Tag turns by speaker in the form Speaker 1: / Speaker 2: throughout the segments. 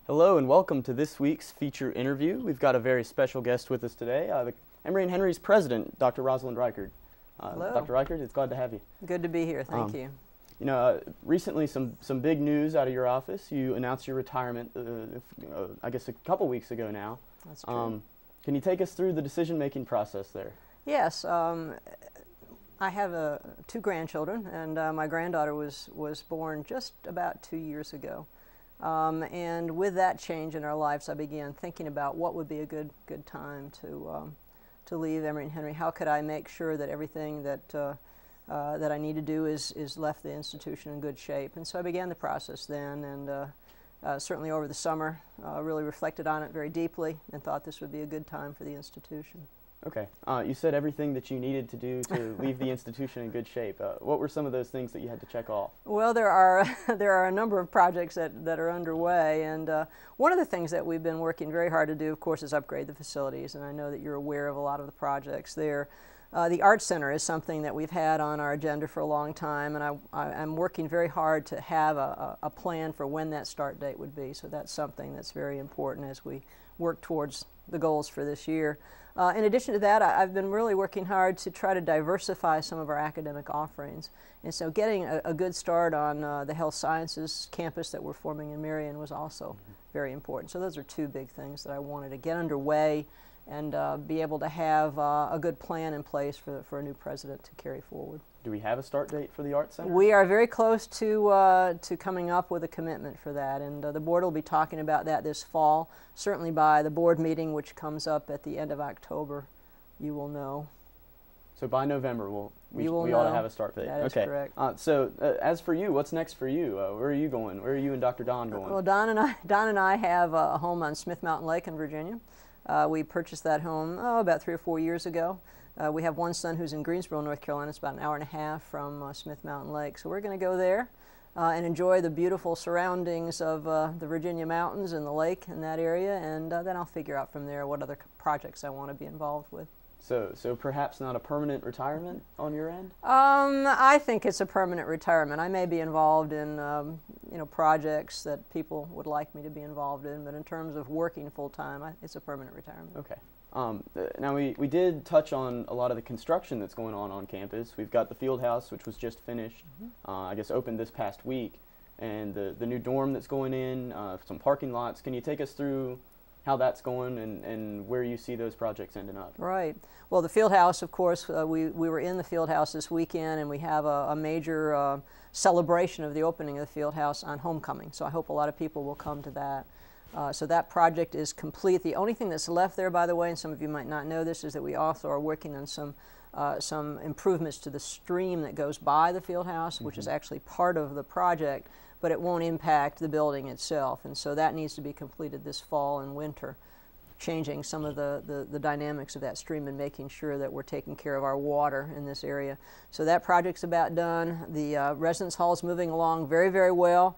Speaker 1: Hello and welcome to this week's feature interview. We've got a very special guest with us today, the Emory and Henry's president, Dr. Reichard.
Speaker 2: Hello.
Speaker 1: Dr. Reichard, it's glad to have you.
Speaker 2: Good to be here, thank you.
Speaker 1: You know, recently some big news out of your office. You announced your retirement, I guess a couple weeks ago now.
Speaker 2: That's true.
Speaker 1: Can you take us through the decision-making process there?
Speaker 2: Yes, I have two grandchildren, and my granddaughter was born just about 2 years ago. And with that change in our lives, I began thinking about what would be a good time to leave Emory and Henry. How could I make sure that everything that I need to do is left the institution in good shape? And so I began the process then, and certainly over the summer, really reflected on it very deeply and thought this would be a good time for the institution.
Speaker 1: Okay. You said everything that you needed to do to leave the institution in good shape. What were some of those things that you had to check off?
Speaker 2: Well, there are a number of projects that are underway, and one of the things that we've been working very hard to do, of course, is upgrade the facilities, and I know that you're aware of a lot of the projects there. The Art Center is something that we've had on our agenda for a long time, and I'm working very hard to have a plan for when that start date would be, so that's something that's very important as we work towards the goals for this year. In addition to that, I've been really working hard to try to diversify some of our academic offerings. And so getting a good start on the health sciences campus that we're forming in Marion was also very important. So those are two big things that I wanted to get underway and be able to have a good plan in place for a new president to carry forward.
Speaker 1: Do we have a start date for the Art Center?
Speaker 2: We are very close to coming up with a commitment for that, and the board will be talking about that this fall. Certainly by the board meeting, which comes up at the end of October, you will know.
Speaker 1: So by November, we
Speaker 2: ought
Speaker 1: ought to have a start date.
Speaker 2: That is correct.
Speaker 1: So as for you, what's next for you? Where are you going? Where are you and Dr. Don going?
Speaker 2: Well, Don and I have a home on Smith Mountain Lake in Virginia. We purchased that home about 3 or 4 years ago. We have one son who's in Greensboro, North Carolina. It's about an hour and a half from Smith Mountain Lake. So we're going to go there and enjoy the beautiful surroundings of the Virginia mountains and the lake in that area, and then I'll figure out from there what other projects I want to be involved with.
Speaker 1: So perhaps not a permanent retirement on your end?
Speaker 2: I think it's a permanent retirement. I may be involved in projects that people would like me to be involved in, but in terms of working full-time, it's a permanent retirement.
Speaker 1: Okay. Now we did touch on a lot of the construction that's going on campus. We've got the field house, which was just finished, I guess opened this past week, and the new dorm that's going in, some parking lots. Can you take us through how that's going and where you see those projects ending up?
Speaker 2: Right. Well, the field house, of course, we were in the field house this weekend, and we have a major celebration of the opening of the field house on homecoming. So I hope a lot of people will come to that. So that project is complete. The only thing that's left there, by the way, and some of you might not know this, is that we also are working on some improvements to the stream that goes by the field house, which is actually part of the project, but it won't impact the building itself. And so that needs to be completed this fall and winter, changing some of the dynamics of that stream and making sure that we're taking care of our water in this area. So that project's about done. The residence hall is moving along very, very well.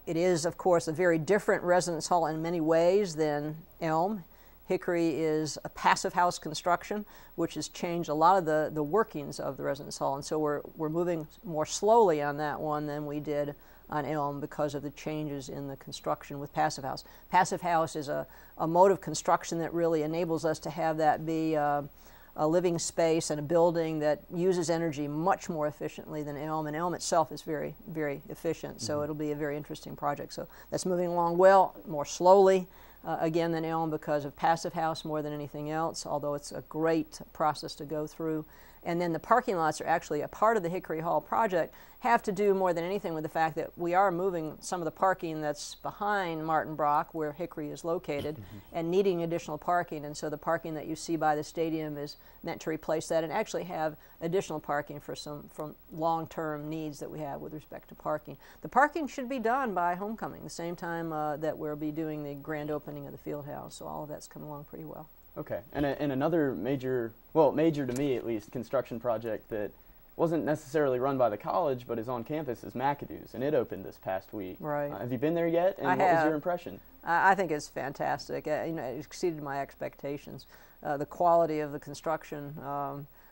Speaker 2: It is, of course, a very different residence hall in many ways than Elm. Hickory is a passive house construction, which has changed a lot of the workings of the residence hall, and so we're moving more slowly on that one than we did on Elm because of the changes in the construction with passive house. Passive house is a mode of construction that really enables us to have that be a living space and a building that uses energy much more efficiently than Elm, and Elm itself is very, very efficient, so it'll be a very interesting project. So that's moving along well, more slowly again than Elm because of passive house more than anything else, although it's a great process to go through. And then the parking lots are actually a part of the Hickory Hall project, have to do more than anything with the fact that we are moving some of the parking that's behind Martin Brock, where Hickory is located, and needing additional parking. And so the parking that you see by the stadium is meant to replace that and actually have additional parking for some long-term needs that we have with respect to parking. The parking should be done by homecoming, the same time that we'll be doing the grand opening of the field house. So all of that's come along pretty well.
Speaker 1: Okay, and another major to me at least, construction project that wasn't necessarily run by the college but is on campus is McAdoo's, and it opened this past week.
Speaker 2: Right.
Speaker 1: Have you been there yet, and what was your impression?
Speaker 2: I think it's fantastic. It exceeded my expectations. The quality of the construction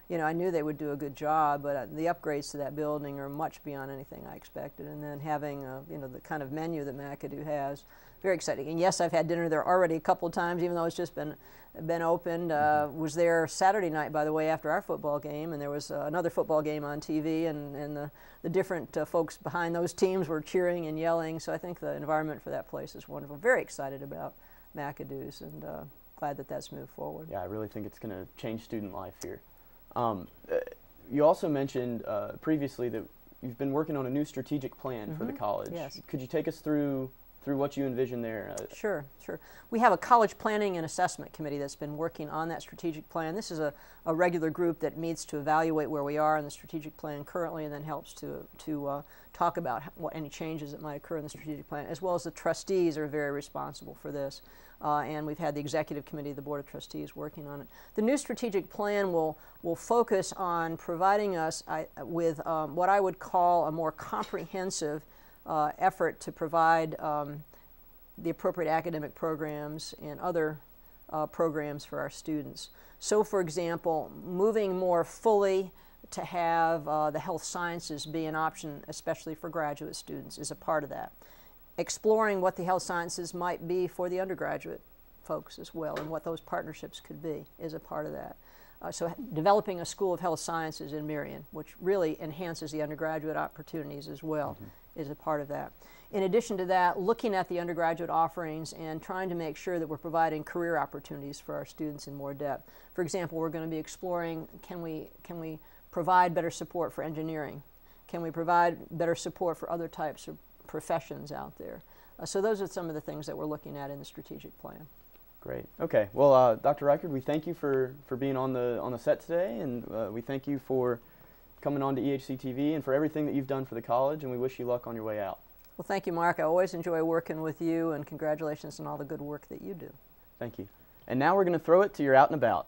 Speaker 2: you know, I knew they would do a good job, but the upgrades to that building are much beyond anything I expected. And then having, you know, the kind of menu that McAdoo has, very exciting. And yes, I've had dinner there already a couple of times, even though it's just been opened. Was there Saturday night, by the way, after our football game, and there was another football game on TV, and the different folks behind those teams were cheering and yelling. So I think the environment for that place is wonderful. Very excited about McAdoo's, and glad that that's moved forward.
Speaker 1: Yeah, I really think it's going to change student life here. You also mentioned previously that you've been working on a new strategic plan for the college.
Speaker 2: Yes.
Speaker 1: Could you take us through what you envision there?
Speaker 2: Sure. We have a college planning and assessment committee that's been working on that strategic plan. This is a regular group that meets to evaluate where we are in the strategic plan currently, and then helps to talk about any changes that might occur in the strategic plan, as well as the trustees are very responsible for this. And we've had the executive committee, the board of trustees, working on it. The new strategic plan will focus on providing us with what I would call a more comprehensive effort to provide the appropriate academic programs and other programs for our students. So, for example, moving more fully to have the health sciences be an option, especially for graduate students, is a part of that. Exploring what the health sciences might be for the undergraduate folks as well, and what those partnerships could be, is a part of that. So developing a School of Health Sciences in Marion, which really enhances the undergraduate opportunities as well, is a part of that. In addition to that, looking at the undergraduate offerings and trying to make sure that we're providing career opportunities for our students in more depth. For example, we're going to be exploring, can we provide better support for engineering? Can we provide better support for other types of professions out there? So those are some of the things that we're looking at in the strategic plan.
Speaker 1: Great. Okay. Well, Dr. Reichard, we thank you for being on the set today, and we thank you for coming on to EHCtv and for everything that you've done for the college, and we wish you luck on your way out.
Speaker 2: Well, thank you, Mark. I always enjoy working with you, and congratulations on all the good work that you do.
Speaker 1: Thank you. And now we're going to throw it to your out and about.